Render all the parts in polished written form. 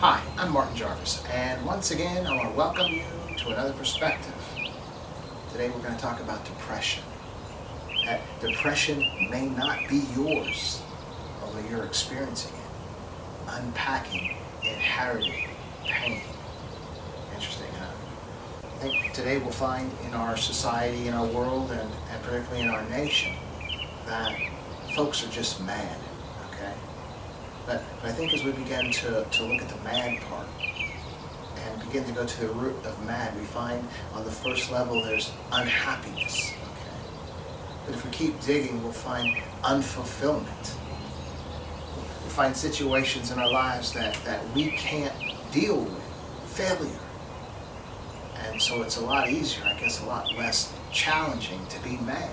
Hi, I'm Martin Jarvis, and once again I want to welcome you to another perspective. Today we're going to talk about depression. Depression may not be yours, although you're experiencing it. Unpacking inherited pain. Interesting, huh? I think today we'll find in our society, in our world, and particularly in our nation, that folks are just mad, okay? But I think as we begin to look at the mad part and begin to go to the root of mad, we find on the first level there's unhappiness. Okay? But if we keep digging, we'll find unfulfillment. We'll find situations in our lives that we can't deal with, failure. And so it's a lot easier, I guess a lot less challenging to be mad.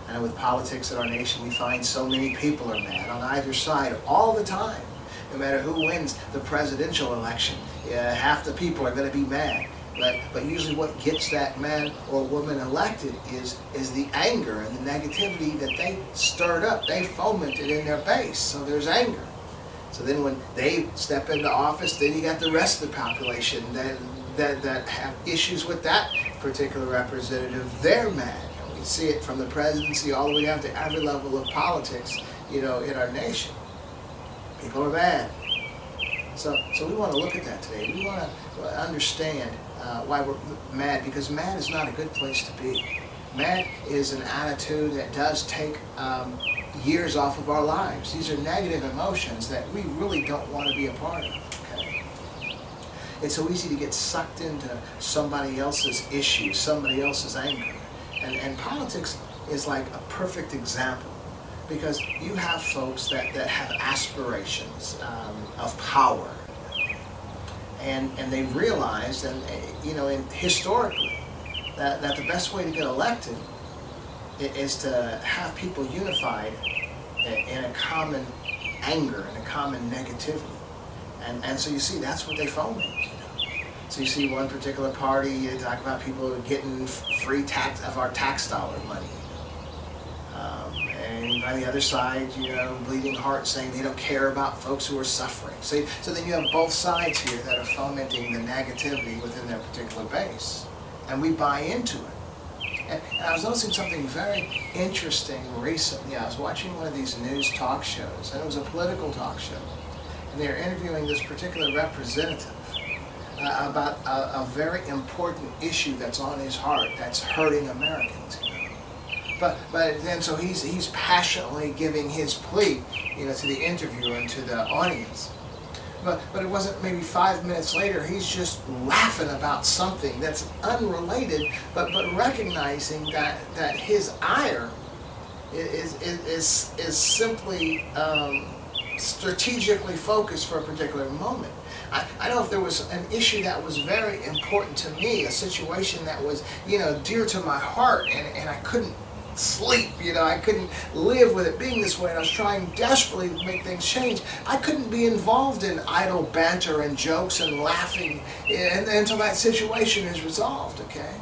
And with politics in our nation, we find so many people are mad on either side all the time. No matter who wins the presidential election, half the people are going to be mad. But usually what gets that man or woman elected is the anger and the negativity that they stirred up, they fomented in their base. So there's anger. So then when they step into office, then you got the rest of the population that have issues with that particular representative. They're mad. See it from the presidency all the way down to every level of politics, in our nation. People are mad. So we want to look at that today. We want to understand why we're mad, because mad is not a good place to be. Mad is an attitude that does take years off of our lives. These are negative emotions that we really don't want to be a part of. Okay? It's so easy to get sucked into somebody else's issues, somebody else's anger. And politics is like a perfect example, because you have folks that have aspirations of power, and they realize, and historically, that the best way to get elected is to have people unified in a common anger and a common negativity, and so you see that's what they foment. So you see one particular party, you talk about people getting free tax of our tax dollar money. And on the other side, bleeding heart saying they don't care about folks who are suffering. So then you have both sides here that are fomenting the negativity within their particular base. And we buy into it. And I was noticing something very interesting recently. I was watching one of these news talk shows, and it was a political talk show. And they were interviewing this particular representative about a very important issue that's on his heart, that's hurting Americans. But then so he's passionately giving his plea, to the interviewer and to the audience. But it wasn't maybe 5 minutes later, he's just laughing about something that's unrelated, but recognizing that his ire is simply strategically focused for a particular moment. I know if there was an issue that was very important to me, a situation that was, dear to my heart, and I couldn't sleep, I couldn't live with it being this way, and I was trying desperately to make things change. I couldn't be involved in idle banter and jokes and laughing until that situation is resolved, okay?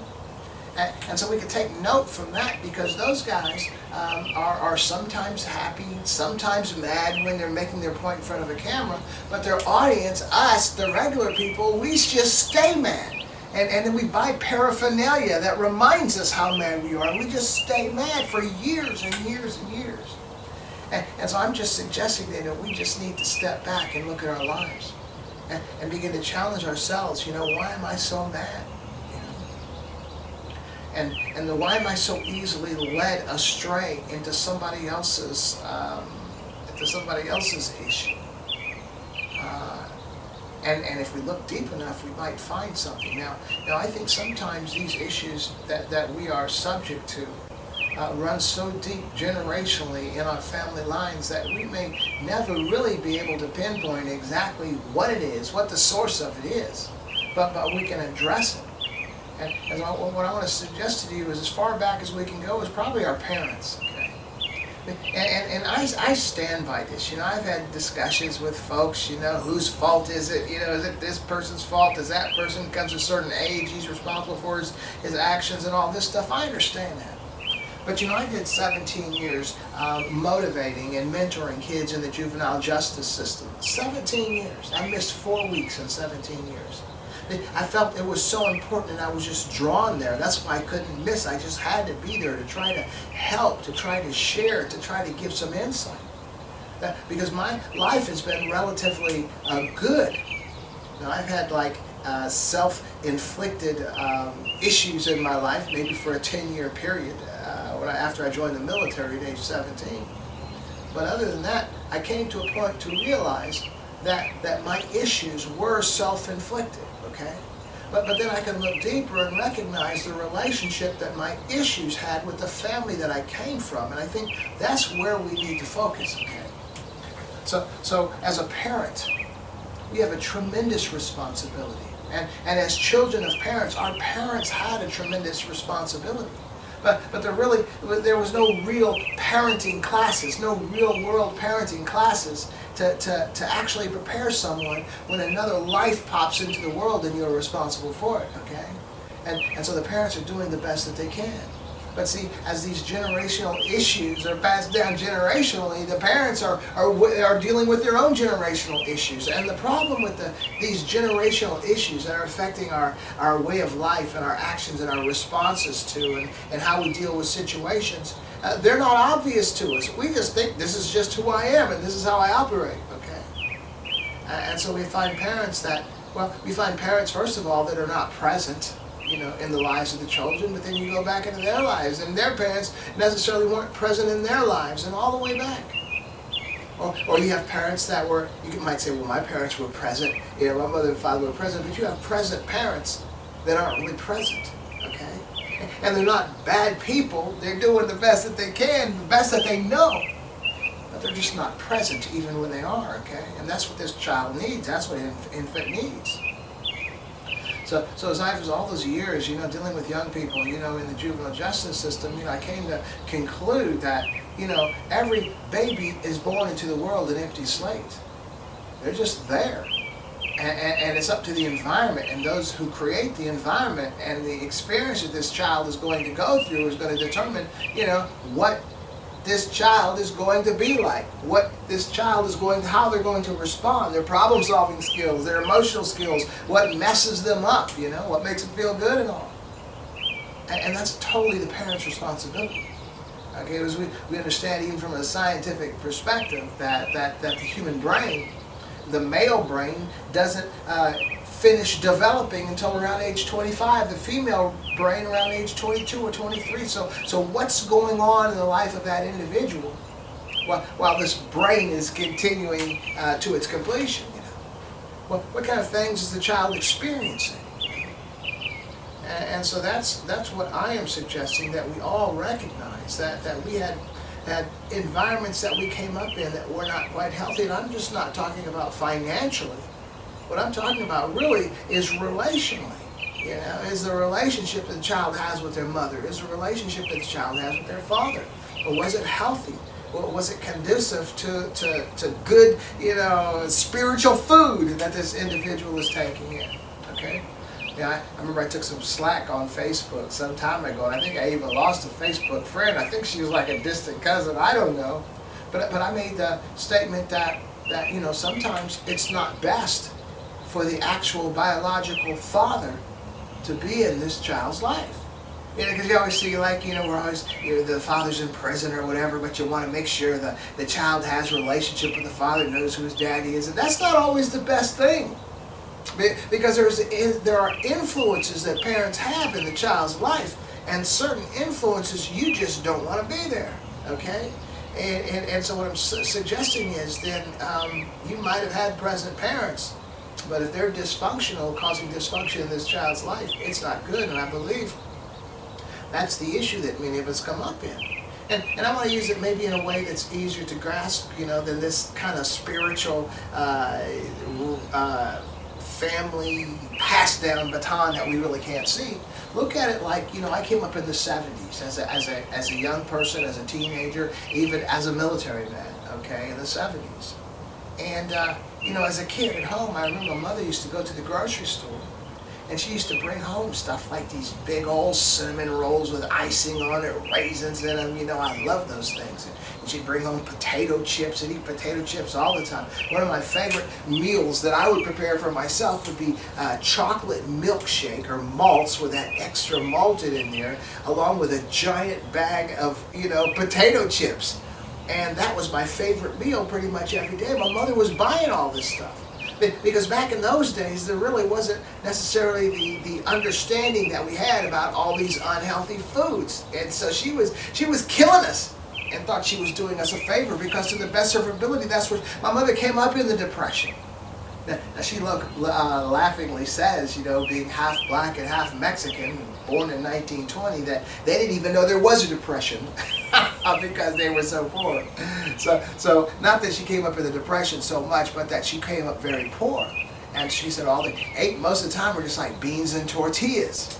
And so we can take note from that, because those guys are sometimes happy, sometimes mad when they're making their point in front of a camera, but their audience, us, the regular people, we just stay mad. And then we buy paraphernalia that reminds us how mad we are, and we just stay mad for years and years and years. And so I'm just suggesting that we just need to step back and look at our lives and begin to challenge ourselves, why am I so mad? And why am I so easily led astray into somebody else's issue? And if we look deep enough, we might find something. Now I think sometimes these issues that we are subject to run so deep generationally in our family lines that we may never really be able to pinpoint exactly what it is, what the source of it is, but we can address it. And what I want to suggest to you is, as far back as we can go, is probably our parents, okay? And I stand by this. I've had discussions with folks, whose fault is it? Is it this person's fault? Is that person comes to a certain age, he's responsible for his actions and all this stuff? I understand that. But I did 17 years motivating and mentoring kids in the juvenile justice system. 17 years. I missed 4 weeks in 17 years. I felt it was so important, and I was just drawn there. That's why I couldn't miss. I just had to be there to try to help, to try to share, to try to give some insight. Because my life has been relatively good. I've had self-inflicted issues in my life, maybe for a 10-year period after I joined the military at age 17. But other than that, I came to a point to realize that my issues were self-inflicted, okay? But then I can look deeper and recognize the relationship that my issues had with the family that I came from. And I think that's where we need to focus, okay? So as a parent, we have a tremendous responsibility. And as children of parents, our parents had a tremendous responsibility. But there was no real parenting classes, no real world parenting classes to actually prepare someone when another life pops into the world and you're responsible for it, okay? And so the parents are doing the best that they can. But see, as these generational issues are passed down generationally, the parents are dealing with their own generational issues. And the problem with these generational issues that are affecting our way of life and our actions and our responses to and how we deal with situations, they're not obvious to us. We just think this is just who I am and this is how I operate, okay? And so we find parents first of all, that are not present, in the lives of the children, but then you go back into their lives, and their parents necessarily weren't present in their lives, and all the way back. Or you have parents that you might say, well, my parents were present, my mother and father were present, but you have present parents that aren't really present, okay? And they're not bad people, they're doing the best that they can, the best that they know, but they're just not present even when they are, okay? And that's what this child needs, that's what an infant needs. So as I was all those years, dealing with young people, in the juvenile justice system, I came to conclude that, every baby is born into the world an empty slate. They're just there. And it's up to the environment and those who create the environment and the experience that this child is going to go through is going to determine, what this child is going to be like, what this child is how they're going to respond, their problem-solving skills, their emotional skills, what messes them up, what makes them feel good and all. And that's totally the parent's responsibility. Okay, as we understand even from a scientific perspective that the human brain, the male brain, doesn't finish developing until around age 25, the female brain around age 22 or 23. So what's going on in the life of that individual while this brain is continuing to its completion? What kind of things is the child experiencing? And so that's what I am suggesting, that we all recognize that we had environments that we came up in that were not quite healthy. And I'm just not talking about financially. What I'm talking about really is relationally. Is the relationship that the child has with their mother, is the relationship that the child has with their father, or was it healthy? Or was it conducive to good, spiritual food that this individual is taking in? Okay. I remember I took some slack on Facebook some time ago, and I think I even lost a Facebook friend. I think she was like a distant cousin. I don't know, but I made the statement that sometimes it's not best for the actual biological father to be in this child's life. Because you always see, we're always, the father's in prison or whatever, but you want to make sure that the child has a relationship with the father, knows who his daddy is. And that's not always the best thing. Because there are influences that parents have in the child's life, and certain influences you just don't want to be there, okay? And so what I'm suggesting is then you might have had present parents, but if they're dysfunctional, causing dysfunction in this child's life, it's not good. And I believe that's the issue that many of us come up in. And I want to use it maybe in a way that's easier to grasp, than this kind of spiritual family passed down baton that we really can't see. Look at it like, I came up in the 70s as a young person, as a teenager, even as a military man, okay, in the 70s. And, as a kid at home, I remember my mother used to go to the grocery store, And she used to bring home stuff like these big old cinnamon rolls with icing on it, raisins in them. You know, I love those things. And she'd bring home potato chips and eat potato chips all the time. One of my favorite meals that I would prepare for myself would be chocolate milkshake or malts with that extra malted in there, along with a giant bag of, you know, potato chips. And that was my favorite meal pretty much every day. My mother was buying all this stuff. Because back in those days, there really wasn't necessarily the understanding that we had about all these unhealthy foods. And so she was killing us and thought she was doing us a favor, because to the best of her ability, that's where my mother came up in the Depression. Now she laughingly says, you know, being half black and half Mexican, born in 1920, that they didn't even know there was a depression because they were so poor. So not that she came up in the Depression so much, but that she came up very poor. And she said all they ate most of the time were just like beans and tortillas.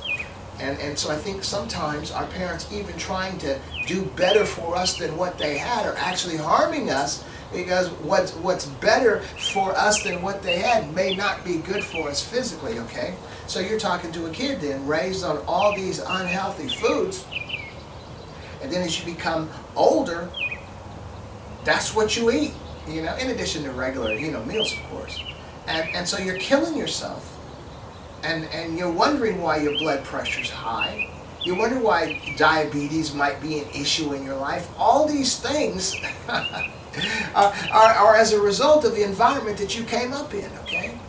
And so I think sometimes our parents, even trying to do better for us than what they had, are actually harming us, because what's better for us than what they had may not be good for us physically, okay? So you're talking to a kid then, raised on all these unhealthy foods, and then as you become older, that's what you eat, you know, in addition to regular, you know, meals, of course. And so you're killing yourself, and you're wondering why your blood pressure's high. You wonder why diabetes might be an issue in your life. All these things are as a result of the environment that you came up in, okay?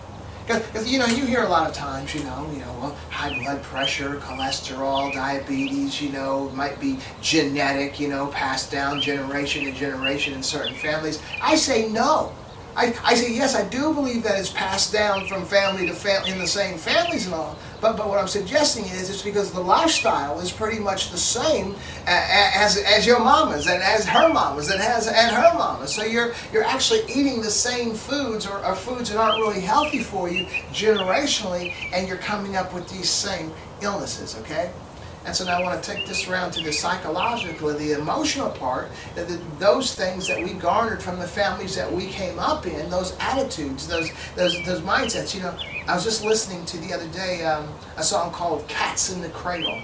Because, you know, you hear a lot of times, you know, well, high blood pressure, cholesterol, diabetes, you know, might be genetic, you know, passed down generation to generation in certain families. I say no. I say yes, I do believe that it's passed down from family to family in the same families and all. But what I'm suggesting is it's because the lifestyle is pretty much the same as your mama's and as her mama's and her mama's. So you're actually eating the same foods or foods that aren't really healthy for you generationally, and you're coming up with these same illnesses, okay? And so now I want to take this around to the psychological, the emotional part, those things that we garnered from the families that we came up in, those attitudes, those mindsets. You know, I was just listening to the other day a song called "Cats in the Cradle,"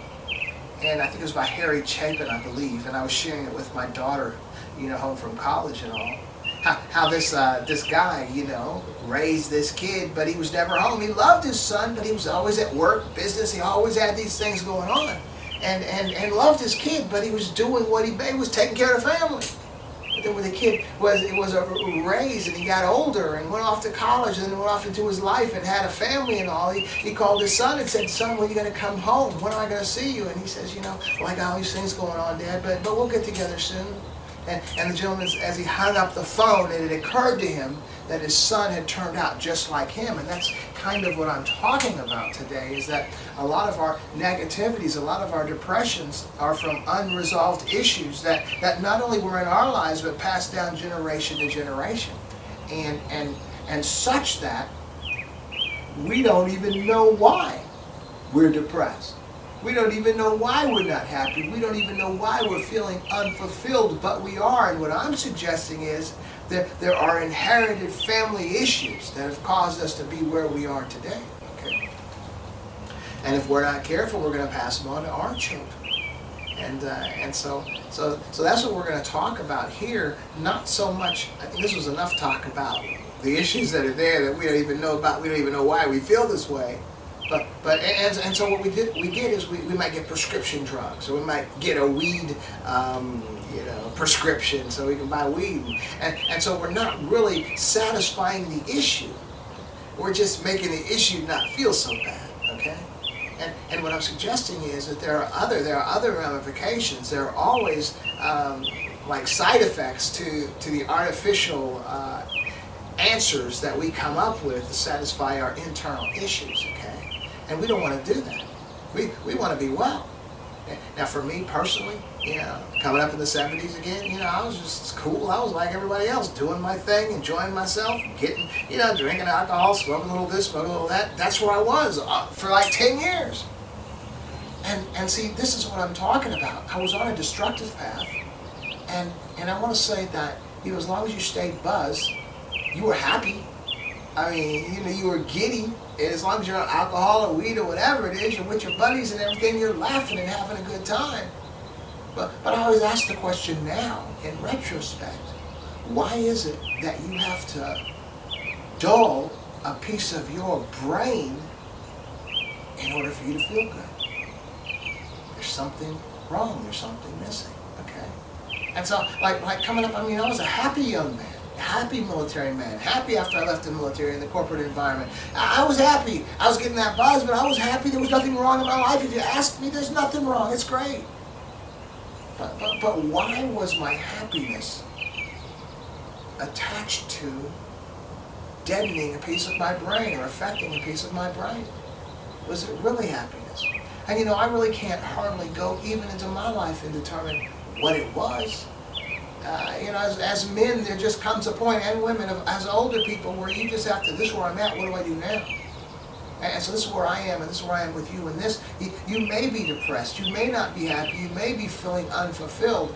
and I think it was by Harry Chapin, I believe, and I was sharing it with my daughter, you know, home from college and all. How this guy, you know, raised this kid, but he was never home. He loved his son, but he was always at work, business. He always had these things going on, and loved his kid, but he was doing what he was taking care of the family. But then when the kid was raised and he got older and went off to college and then went off into his life and had a family and all, he called his son and said, "Son, when are you going to come home? When am I going to see you?" And he says, "You know, well, I got all these things going on, Dad, but we'll get together soon." And the gentleman, as he hung up the phone, it had occurred to him that his son had turned out just like him. And that's kind of what I'm talking about today, is that a lot of our negativities, a lot of our depressions are from unresolved issues that not only were in our lives, but passed down generation to generation. And such that we don't even know why we're depressed. We don't even know why we're not happy. We don't even know why we're feeling unfulfilled, but we are. And what I'm suggesting is that there are inherited family issues that have caused us to be where we are today. Okay? And if we're not careful, we're going to pass them on to our children. And so that's what we're going to talk about here. Not so much, I think this was enough talk about the issues that are there that we don't even know about. We don't even know why we feel this way. And so what we get is we might get prescription drugs, or we might get a weed prescription so we can buy weed, and so we're not really satisfying the issue. We're just making the issue not feel so bad, okay? And what I'm suggesting is that there are other ramifications. There are always like side effects to the artificial answers that we come up with to satisfy our internal issues, okay? And we don't want to do that. We want to be well. Now for me personally, you know, coming up in the 70s again, you know, I was just cool. I was like everybody else, doing my thing, enjoying myself, getting, you know, drinking alcohol, smoking a little this, smoking a little that. That's where I was for like 10 years. And see, this is what I'm talking about. I was on a destructive path. And I want to say that, you know, as long as you stayed buzzed, you were happy. I mean, you were giddy, and as long as you're on alcohol or weed or whatever it is, you're with your buddies and everything, you're laughing and having a good time. But I always ask the question now, in retrospect, why is it that you have to dull a piece of your brain in order for you to feel good? There's something wrong, there's something missing, okay? And so, like coming up, I mean, I was a happy young man, a happy military man, happy after I left the military in the corporate environment. I was happy. I was getting that buzz, but I was happy. There was nothing wrong in my life. If you ask me, there's nothing wrong. It's great. But why was my happiness attached to deadening a piece of my brain or affecting a piece of my brain? Was it really happiness? And I really can't hardly go even into my life and determine what it was. As men, there just comes a point, and women, as older people, where you just have to, this is where I'm at, what do I do now? And so this is where I am, and this is where I am with you. And this, you may be depressed, you may not be happy, you may be feeling unfulfilled.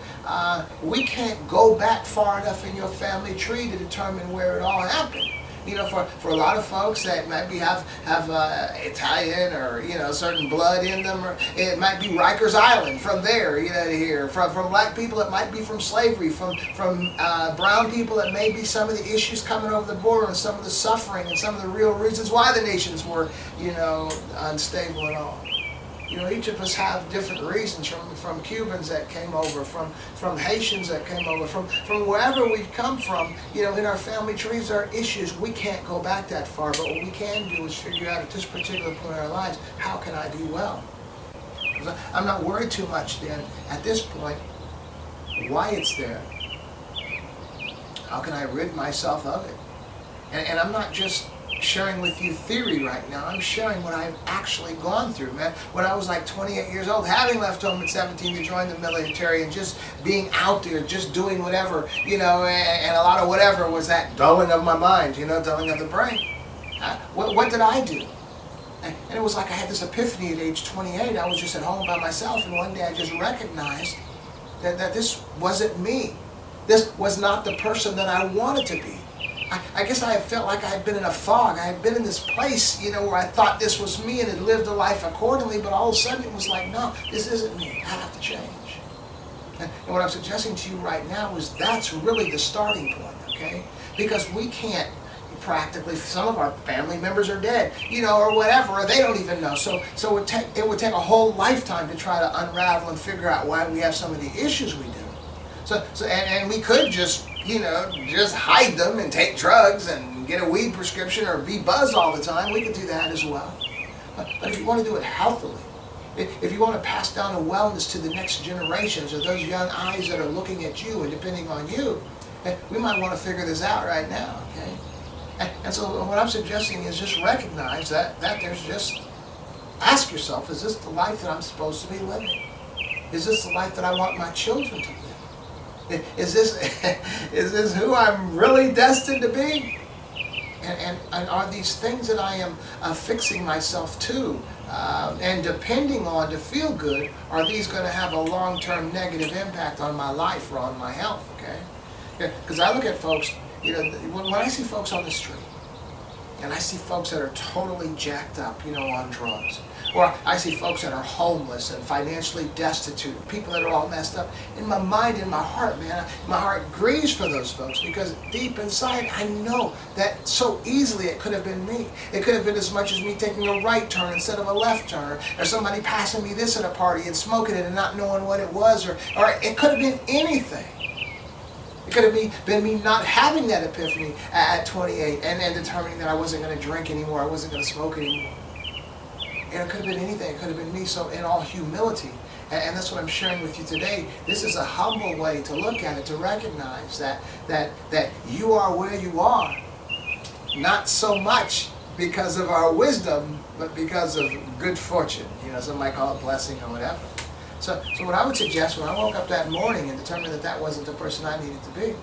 We can't go back far enough in your family tree to determine where it all happened. For a lot of folks that might be have Italian or certain blood in them, or it might be Rikers Island from there, to here. From black people, it might be from slavery. From brown people, it may be some of the issues coming over the border and some of the suffering and some of the real reasons why the nations were unstable and all. Each of us have different reasons, from Cubans that came over, from Haitians that came over, from wherever we've come from. In our family trees, our issues, we can't go back that far, but what we can do is figure out at this particular point in our lives, how can I be well? Because I'm not worried too much then, at this point, why it's there. How can I rid myself of it? And I'm not just sharing with you theory right now. I'm sharing what I've actually gone through, man. When I was like 28 years old, having left home at 17 to join the military and just being out there, just doing whatever, and a lot of whatever was that dulling of my mind, dulling of the brain. What did I do? And it was like I had this epiphany at age 28. I was just at home by myself, and one day I just recognized that this wasn't me. This was not the person that I wanted to be. I guess I felt like I had been in a fog. I had been in this place, where I thought this was me and had lived a life accordingly, but all of a sudden it was like, no, this isn't me. I have to change. And what I'm suggesting to you right now is that's really the starting point, okay? Because we can't practically, some of our family members are dead, or whatever, or they don't even know. So it would take a whole lifetime to try to unravel and figure out why we have some of the issues we do. And we could just hide them and take drugs and get a weed prescription or be buzzed all the time. We could do that as well. But if you want to do it healthily, if you want to pass down a wellness to the next generations or those young eyes that are looking at you and depending on you, we might want to figure this out right now, okay? And so what I'm suggesting is just recognize that there's just, ask yourself, is this the life that I'm supposed to be living? Is this the life that I want my children to live? Is this who I'm really destined to be? And are these things that I am fixing myself to and depending on to feel good, are these going to have a long-term negative impact on my life or on my health, okay? Because I look at folks, when I see folks on the street, and I see folks that are totally jacked up, on drugs, or I see folks that are homeless and financially destitute, people that are all messed up. In my mind, in my heart, man, my heart grieves for those folks because deep inside, I know that so easily it could have been me. It could have been as much as me taking a right turn instead of a left turn, or somebody passing me this at a party and smoking it and not knowing what it was, or it could have been anything. It could have been me not having that epiphany at 28 and determining that I wasn't going to drink anymore, I wasn't going to smoke anymore. It could have been anything. It could have been me. So in all humility, and that's what I'm sharing with you today, this is a humble way to look at it, to recognize that you are where you are, not so much because of our wisdom, but because of good fortune. Some might call it blessing or whatever. So what I would suggest when I woke up that morning and determined that wasn't the person I needed to be,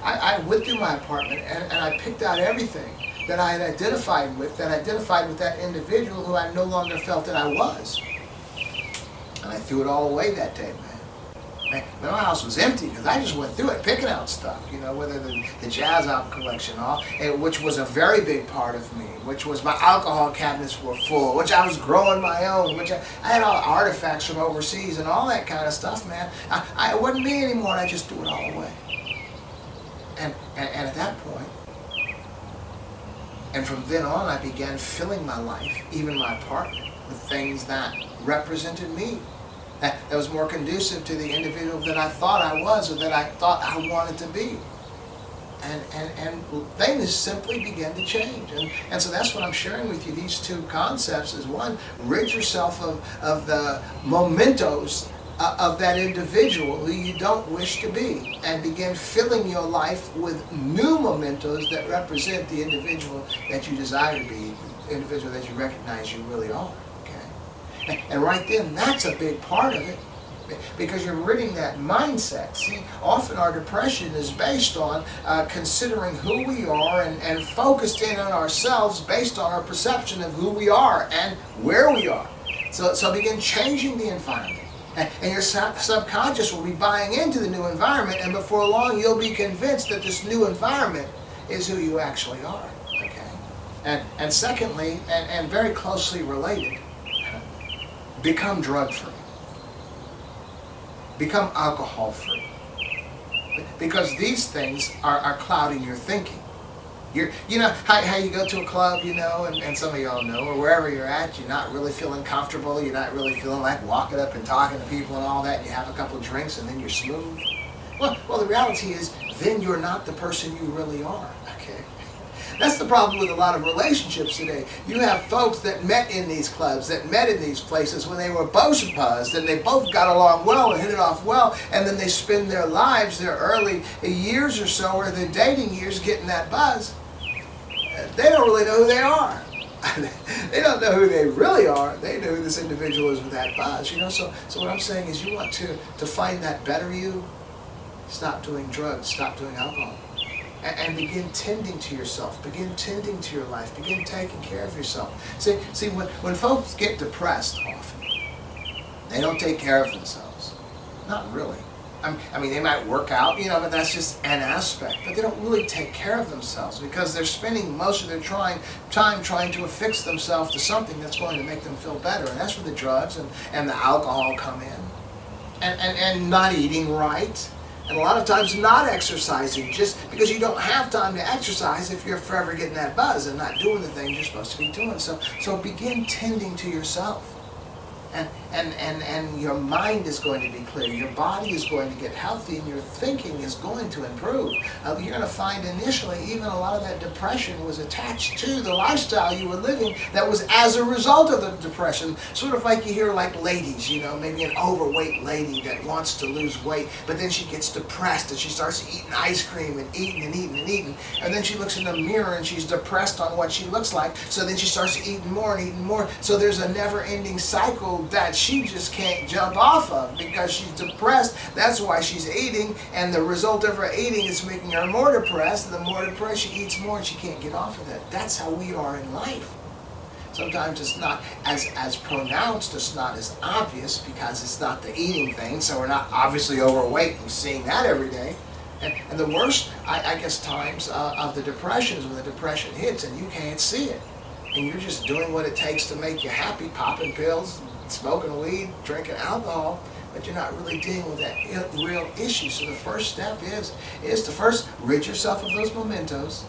I went through my apartment and I picked out everything that I had identified with that individual who I no longer felt that I was. And I threw it all away that day, man. Man, my house was empty because I just went through it picking out stuff, whether the jazz album collection, which was a very big part of me, which was my alcohol cabinets were full, which I was growing my own, which I had all artifacts from overseas and all that kind of stuff, man. It wasn't me anymore, and I just threw it all away. And at that point, and from then on, I began filling my life, even my apartment, with things that represented me. That was more conducive to the individual that I thought I was, or that I thought I wanted to be. And things simply began to change. And so that's what I'm sharing with you. These two concepts is, one, rid yourself of the mementos of that individual who you don't wish to be, and begin filling your life with new mementos that represent the individual that you desire to be, the individual that you recognize you really are. And right then, that's a big part of it, because you're ridding that mindset. See, often our depression is based on considering who we are and focused in on ourselves based on our perception of who we are and where we are. So begin changing the environment. And your subconscious will be buying into the new environment, and before long, you'll be convinced that this new environment is who you actually are. Okay? And secondly, and very closely related, become drug-free. Become alcohol-free. Because these things are clouding your thinking. You know how you go to a club, and some of y'all know, or wherever you're at, you're not really feeling comfortable, you're not really feeling like walking up and talking to people and all that, and you have a couple of drinks and then you're smooth. Well, the reality is, then you're not the person you really are, okay? That's the problem with a lot of relationships today. You have folks that met in these clubs, that met in these places when they were both buzzed, and they both got along well and hit it off well, and then they spend their lives, their early years or so, or their dating years, getting that buzz. They don't really know who they are. They don't know who they really are. They know who this individual is with that buzz. So what I'm saying is, you want to find that better you, stop doing drugs, stop doing alcohol. And begin tending to yourself. Begin tending to your life. Begin taking care of yourself. See, when folks get depressed often, they don't take care of themselves. Not really. I mean, they might work out, but that's just an aspect. But they don't really take care of themselves, because they're spending most of their time trying to affix themselves to something that's going to make them feel better. And that's where the drugs and the alcohol come in. And not eating right. And a lot of times not exercising, just because you don't have time to exercise if you're forever getting that buzz and not doing the things you're supposed to be doing. So begin tending to yourself. And your mind is going to be clear, your body is going to get healthy, and your thinking is going to improve. You're going to find initially even a lot of that depression was attached to the lifestyle you were living that was as a result of the depression. Sort of like you hear like ladies, maybe an overweight lady that wants to lose weight, but then she gets depressed and she starts eating ice cream and eating and eating and eating, and then she looks in the mirror and she's depressed on what she looks like, so then she starts eating more and eating more. So there's a never-ending cycle that she just can't jump off of because she's depressed. That's why she's eating, and the result of her eating is making her more depressed. The more depressed, she eats more and she can't get off of that. That's how we are in life. Sometimes it's not as pronounced, it's not as obvious, because it's not the eating thing, so we're not obviously overweight and seeing that every day. And the worst, I guess, times of the depression is when the depression hits and you can't see it. And you're just doing what it takes to make you happy, popping pills, smoking weed, drinking alcohol, but you're not really dealing with that real issue. So the first step is to first rid yourself of those mementos.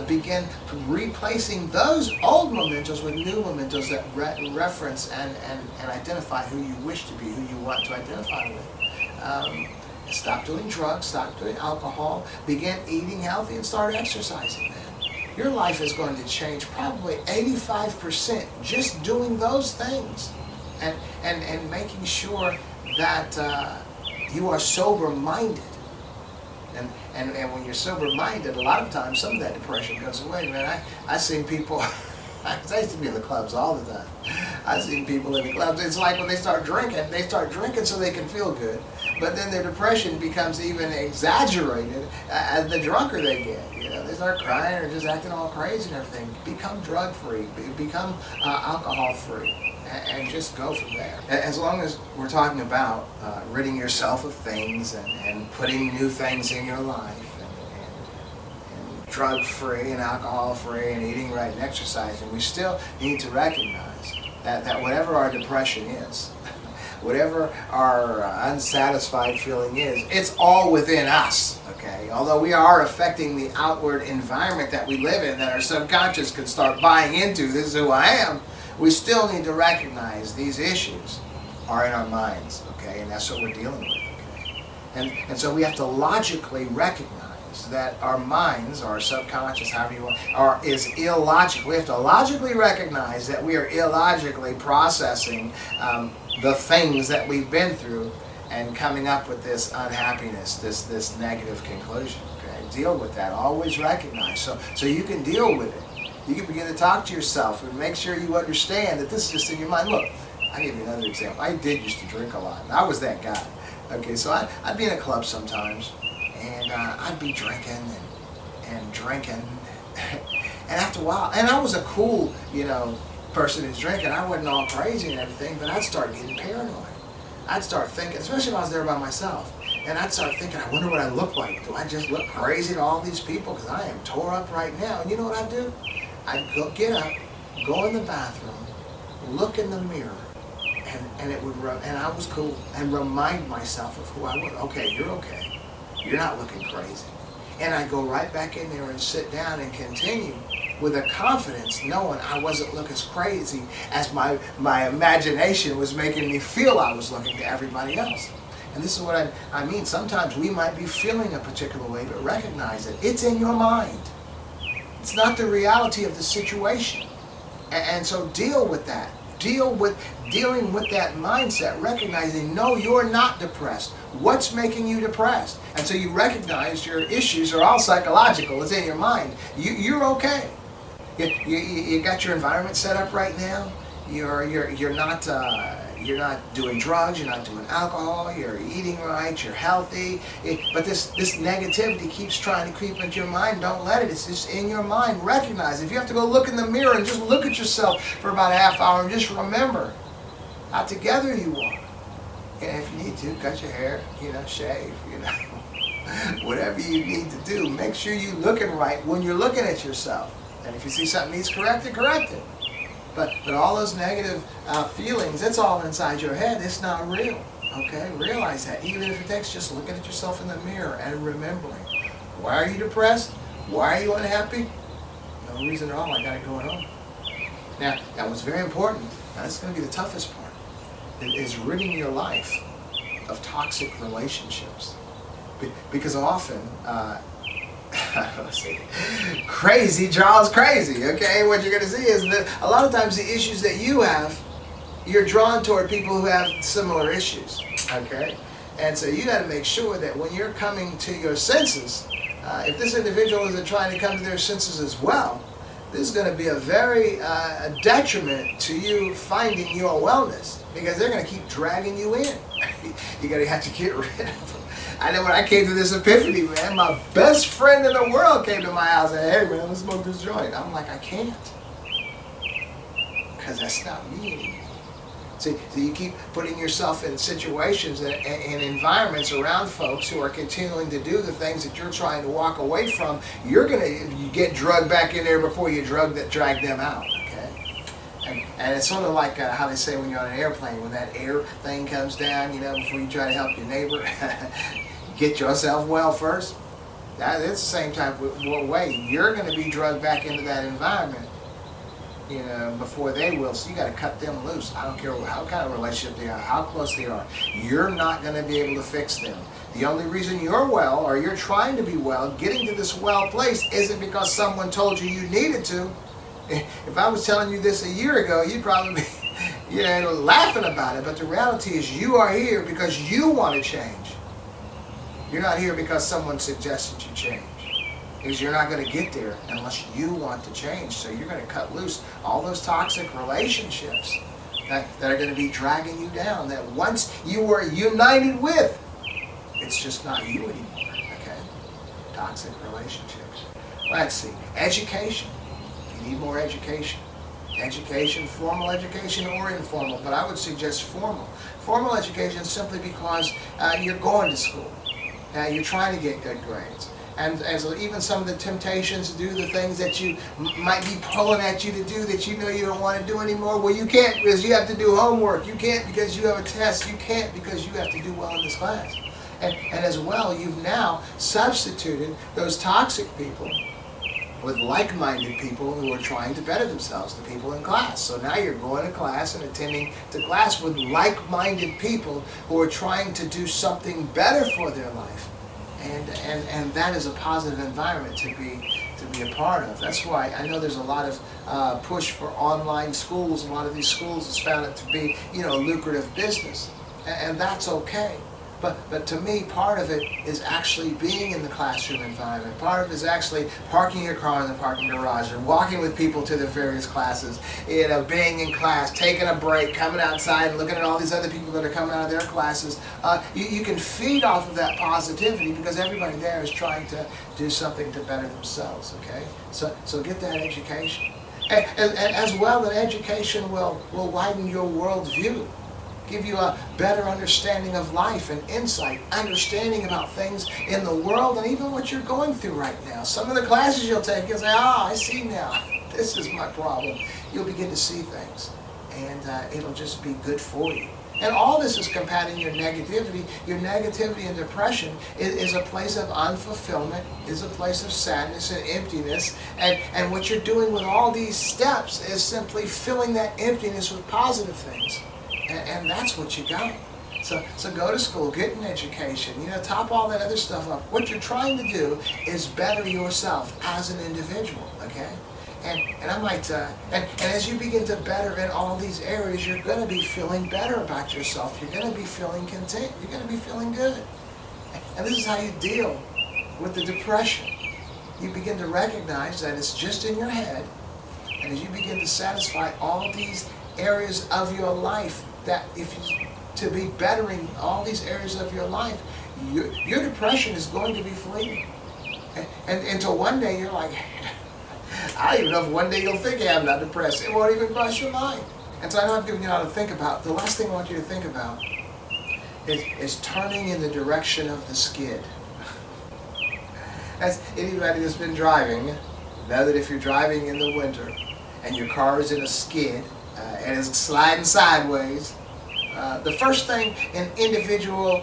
Begin replacing those old mementos with new mementos that reference and identify who you wish to be, who you want to identify with. Stop doing drugs, stop doing alcohol, begin eating healthy, and start exercising, man. Your life is going to change probably 85% just doing those things. And making sure that you are sober-minded. And when you're sober-minded, a lot of times some of that depression goes away. Man, I seen people, I used to be in the clubs all the time. I've seen people in the clubs. It's like when they start drinking so they can feel good. But then their depression becomes even exaggerated as the drunker they get. They start crying or just acting all crazy and everything, become drug free, become alcohol free, and just go from there. As long as we're talking about ridding yourself of things and putting new things in your life, and drug free and alcohol free and eating right and exercising, we still need to recognize that whatever our depression is, whatever our unsatisfied feeling is, it's all within us, okay? Although we are affecting the outward environment that we live in, that our subconscious can start buying into, this is who I am, we still need to recognize these issues are in our minds, okay? And that's what we're dealing with, okay? And so we have to logically recognize that our minds, our subconscious, however you want, is illogical. We have to logically recognize that we are illogically processing the things that we've been through and coming up with this unhappiness, this negative conclusion. Okay, deal with that. Always recognize, so you can deal with it. You can begin to talk to yourself and make sure you understand that this is just in your mind. Look, I'll give you another example. I did used to drink a lot, and I was that guy. Okay, so I'd be in a club sometimes, and I'd be drinking and drinking, and after a while, and I was a cool, person who's drinking. I wasn't all crazy and everything, but I'd start getting paranoid. I'd start thinking, especially if I was there by myself, and I'd start thinking, I wonder what I look like. Do I just look crazy to all these people? Because I am tore up right now. And you know what I'd do? I'd get up, go in the bathroom, look in the mirror, and it would, and I was cool, and remind myself of who I was. Okay, you're okay. You're not looking crazy. And I'd go right back in there and sit down and continue with a confidence, knowing I wasn't looking as crazy as my imagination was making me feel I was looking to everybody else. And this is what I mean. Sometimes we might be feeling a particular way, but recognize it. It's in your mind. It's not the reality of the situation. And so deal with that. Dealing with that mindset, recognizing, no, you're not depressed. What's making you depressed? And so you recognize your issues are all psychological. It's in your mind. You're okay. You got your environment set up right now. You're not doing drugs. You're not doing alcohol. You're eating right. You're healthy. But this negativity keeps trying to creep into your mind. Don't let it. It's just in your mind. Recognize it. If you have to go look in the mirror and just look at yourself for about a half hour and just remember how together you are. And if you need to, cut your hair. Shave. Whatever you need to do. Make sure you're looking right when you're looking at yourself. And if you see something needs corrected, correct it. But all those negative feelings, it's all inside your head. It's not real. Okay? Realize that. Even if it takes just looking at yourself in the mirror and remembering. Why are you depressed? Why are you unhappy? No reason at all. I got it going on. Now, that was very important. Now, this is going to be the toughest part. It is ridding your life of toxic relationships. Because often, let's see, crazy draws crazy, okay? What you're going to see is that a lot of times the issues that you have, you're drawn toward people who have similar issues, okay? And so you got to make sure that when you're coming to your senses, if this individual isn't trying to come to their senses as well, this is going to be a very detriment to you finding your wellness, because they're going to keep dragging you in. You're going to have to get rid of them. I know when I came to this epiphany, man, my best friend in the world came to my house and said, hey man, let's smoke this joint. I'm like, I can't. Because that's not me anymore. See, so you keep putting yourself in situations and environments around folks who are continuing to do the things that you're trying to walk away from. You're going to get drugged back in there before you drag them out. And it's sort of like how they say when you're on an airplane, when that air thing comes down, before you try to help your neighbor, get yourself well first. It's the same type of way. You're going to be drugged back into that environment, before they will. So you got to cut them loose. I don't care how kind of relationship they are, how close they are. You're not going to be able to fix them. The only reason you're well, or you're trying to be well, getting to this well place, isn't because someone told you needed to. If I was telling you this a year ago, you'd probably be laughing about it. But the reality is you are here because you want to change. You're not here because someone suggested you change. Because you're not going to get there unless you want to change. So you're going to cut loose all those toxic relationships that are going to be dragging you down, that once you were united with, it's just not you anymore. Okay? Toxic relationships. Let's see. Education. You need more education. Education, formal education or informal, but I would suggest formal. Formal education simply because you're going to school. You're trying to get good grades. And so even some of the temptations to do the things that you might be pulling at you to do that you know you don't want to do anymore. Well, you can't because you have to do homework. You can't because you have a test. You can't because you have to do well in this class. And as well, you've now substituted those toxic people with like-minded people who are trying to better themselves, the people in class. So now you're going to class and attending to class with like-minded people who are trying to do something better for their life. And that is a positive environment to be a part of. That's why I know there's a lot of push for online schools. A lot of these schools has found it to be, a lucrative business, and that's okay. But to me, part of it is actually being in the classroom environment. Part of it is actually parking your car in the parking garage and walking with people to the various classes. Being in class, taking a break, coming outside and looking at all these other people that are coming out of their classes. You can feed off of that positivity because everybody there is trying to do something to better themselves. Okay, so get that education, and as well, that education will widen your worldview. Give you a better understanding of life and insight, understanding about things in the world and even what you're going through right now. Some of the classes you'll take, you'll say, I see now. This is my problem. You'll begin to see things, and it'll just be good for you. And all this is combating your negativity. Your negativity and depression is a place of unfulfillment, is a place of sadness and emptiness. And what you're doing with all these steps is simply filling that emptiness with positive things. And that's what you got. So go to school, get an education, top all that other stuff up. What you're trying to do is better yourself as an individual, okay? And I might, and as you begin to better in all these areas, you're going to be feeling better about yourself. You're going to be feeling content. You're going to be feeling good. And this is how you deal with the depression. You begin to recognize that it's just in your head, and as you begin to satisfy all these areas of your life, that to be bettering all these areas of your life, your depression is going to be fleeting. And until one day you're like, I don't even know if one day you'll think, I'm not depressed. It won't even cross your mind. And so I know I've given you how to think about. The last thing I want you to think about is turning in the direction of the skid. As anybody that's been driving know that if you're driving in the winter and your car is in a skid, and is sliding sideways, the first thing an individual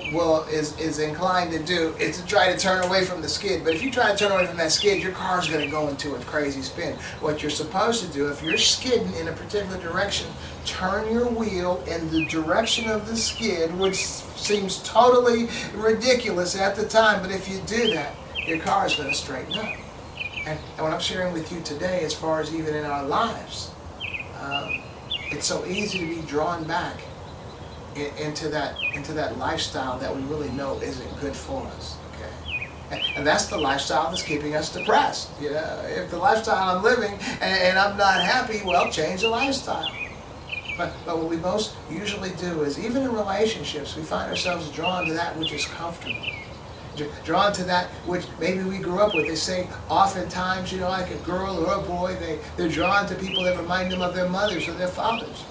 is inclined to do is to try to turn away from the skid. But if you try to turn away from that skid, your car is going to go into a crazy spin. What you're supposed to do, if you're skidding in a particular direction, turn your wheel in the direction of the skid, which seems totally ridiculous at the time, but if you do that, your car is going to straighten up. And what I'm sharing with you today, as far as even in our lives, it's so easy to be drawn back into that lifestyle that we really know isn't good for us. Okay, and that's the lifestyle that's keeping us depressed. If the lifestyle I'm living and I'm not happy, well, change the lifestyle. But what we most usually do is, even in relationships, we find ourselves drawn to that which is comfortable. Drawn to that which maybe we grew up with. They say oftentimes, like a girl or a boy, they're drawn to people that remind them of their mothers or their fathers.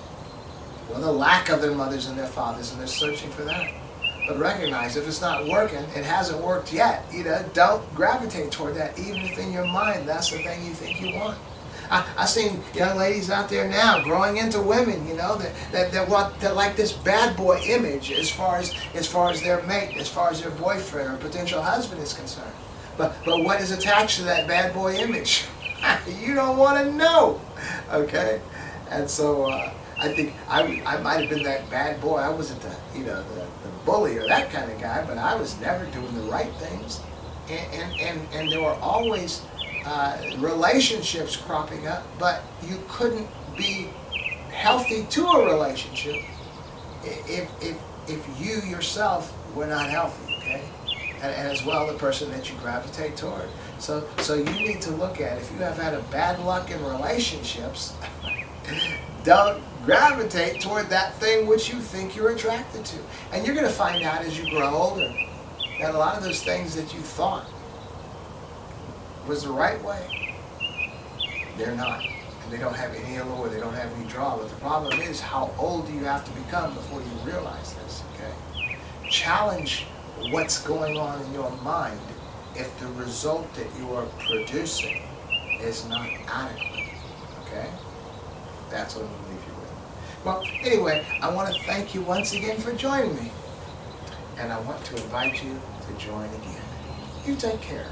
Well, the lack of their mothers and their fathers, and they're searching for that. But recognize if it's not working, it hasn't worked yet. Don't gravitate toward that, even if in your mind that's the thing you think you want. I've seen young ladies out there now growing into women, that like this bad boy image as far as their mate, as far as their boyfriend or potential husband is concerned. But what is attached to that bad boy image? You don't want to know, okay? And so I think I might have been that bad boy. I wasn't the bully or that kind of guy, but I was never doing the right things, and there were always relationships cropping up, but you couldn't be healthy to a relationship if you yourself were not healthy, okay? And as well the person that you gravitate toward. So you need to look at, if you have had a bad luck in relationships, don't gravitate toward that thing which you think you're attracted to. And you're going to find out as you grow older that a lot of those things that you thought was the right way, they're not. And they don't have any allure, they don't have any draw. But the problem is, how old do you have to become before you realize this, okay? Challenge what's going on in your mind if the result that you are producing is not adequate, okay? That's what I'm going to leave you with. Well, anyway, I want to thank you once again for joining me. And I want to invite you to join again. You take care.